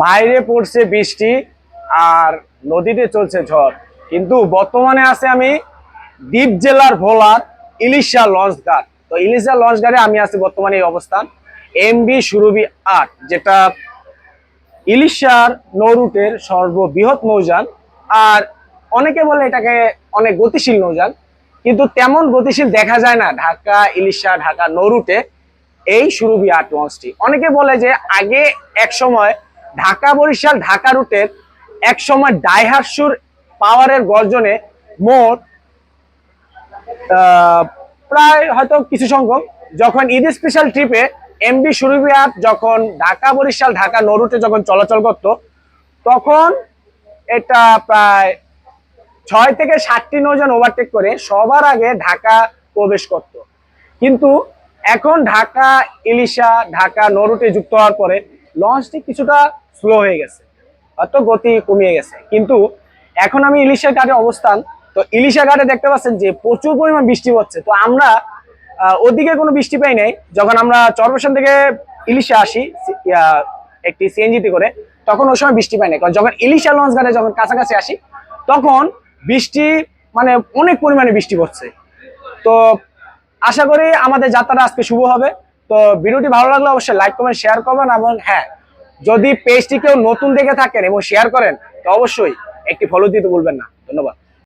বাইরে পড়ছে বৃষ্টি আর নদীতে চলছে ঝড়, কিন্তু বর্তমানে আছে আমি দ্বীপ জেলার ভোলার ইলিশা লঞ্চ ঘাট। তো ইলিশা লঞ্চ ঘাটে আমি আছি বর্তমানে এই অবস্থান। এমবি সুরভি 8, যেটা ইলিশার নৌরুটের সর্ববৃহৎ নৌযান। আর অনেকে বলে এটাকে অনেক গতিশীল নৌযান, কিন্তু তেমন গতিশীল দেখা যায় না ঢাকা ইলিশা ঢাকা নৌরুটে এই সুরভি 8 লঞ্চটি। অনেকে বলে যে আগে এক সময় ঢাকা বরিশাল ঢাকা রুটের এক সময় ডাইহার্সুর পাওয়ারের গর্জনে মোট প্রায় হয়তো কিছু সংখ্যক, যখন ঈদ স্পেশাল ট্রিপে এমবি সুরভি 8 যখন ঢাকা বরিশাল ঢাকা নৌরুটে যখন চলাচল করত, তখন এটা প্রায় 6 থেকে 7টি নৌযান ওভারটেক করে সবার আগে ঢাকা প্রবেশ করত। কিন্তু এখন ঢাকা ইলিশা ঢাকা নৌরুটে যুক্ত হওয়ার পরে লঞ্চটি কিছুটা স্লো হয়ে গেছে, হয়তো গতি কমিয়ে গেছে। কিন্তু এখন আমি ইলিশা ঘাটে অবস্থান। তো ইলিশা ঘাটে দেখতে পাচ্ছেন যে প্রচুর পরিমাণ বৃষ্টি হচ্ছে। তো আমরা ওদিকে কোনো বৃষ্টি পাই নাই। যখন আমরা চরপেশন থেকে ইলিশা আসি একটি সিএনজিতে করে, তখন ওই সময় বৃষ্টি পাই নাই। কারণ যখন ইলিশা লঞ্চ ঘাটে যখন কাছাকাছি আসি, তখন বৃষ্টি মানে অনেক পরিমাণে বৃষ্টি পড়ছে। তো আশা করি আমাদের যাত্রাটা আজকে শুভ হবে। তো ভিডিওটি ভালো লাগলে অবশ্যই লাইক কমেন্ট শেয়ার করবেন, এবং হ্যাঁ, যদি পেজটি কেউ নতুন দেখে থাকেন এবং শেয়ার করেন, তো অবশ্যই একটি ফলো দিতে ভুলবেন না। ধন্যবাদ।